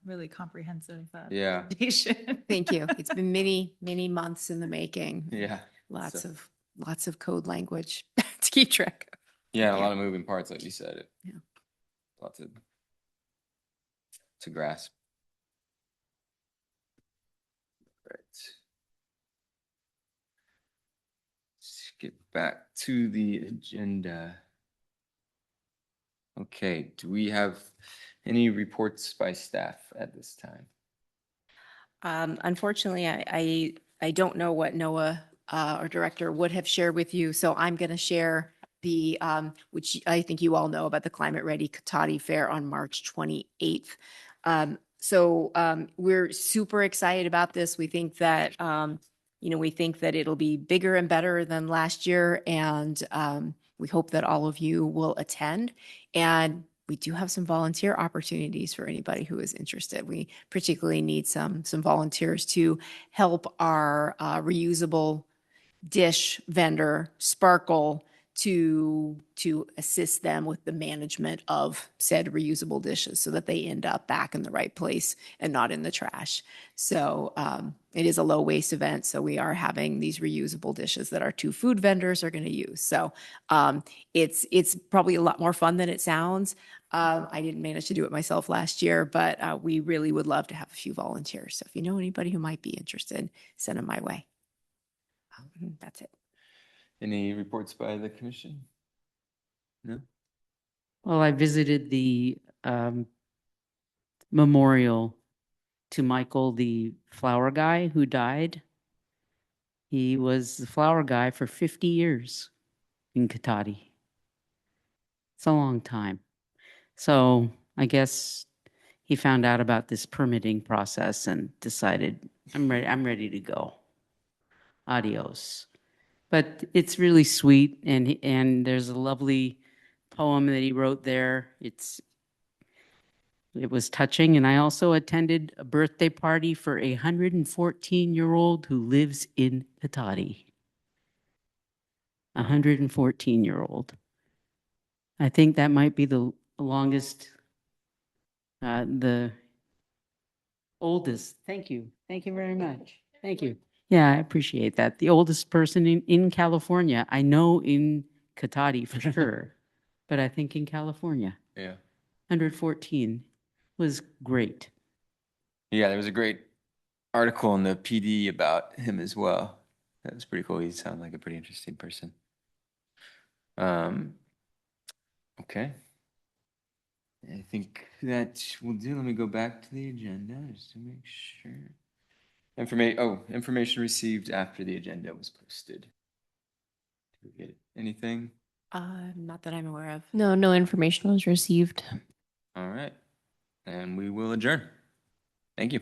really comprehensive. Yeah. Presentation. Thank you. It's been many, many months in the making. Yeah. Lots So- of code language to keep track of. Yeah, a lot of moving parts, like you said. Yeah. Lots to grasp. Right. Let's get back to the agenda. Okay, do we have any reports by staff at this time? Unfortunately, I don't know what Noah, our director, would have shared with you, so I'm going to share the, which I think you all know about, the Climate Ready Katati Fair on March 28th. We're super excited about this. We think that, we think that it'll be bigger and better than last year, and we hope that all of you will attend. And we do have some volunteer opportunities for anybody who is interested. We particularly need some volunteers to help our reusable dish vendor, Sparkle, to assist them with the management of said reusable dishes so that they end up back in the right place and not in the trash. So it is a low waste event. So we are having these reusable dishes that our 2 food vendors are going to use. So it's probably a lot more fun than it sounds. I didn't manage to do it myself last year, but we really would love to have a few volunteers. So if you know anybody who might be interested, send them my way. That's it. Any reports by the commission? No? Well, I visited the memorial to Michael, the flower guy who died. He was the flower guy for 50 years in Katati. It's a long time. So I guess he found out about this permitting process and decided, I'm ready to go. Adios. But it's really sweet, and there's a lovely poem that he wrote there. It was touching, and I also attended a birthday party for a 114-year-old who lives in Katati. 114-year-old. I think that might be the longest, the oldest. Thank you. Thank you very much. Thank you. Yeah, I appreciate that. The oldest person in California. I know in Katati for sure, but I think in California. Yeah. 114 was great. Yeah, there was a great article in the PD about him as well. That was pretty cool. He sounded like a pretty interesting person. Okay. I think that will do. Let me go back to the agenda just to make sure. Information received after the agenda was posted. Did we get anything? Not that I'm aware of. No information was received. All right. And we will adjourn. Thank you.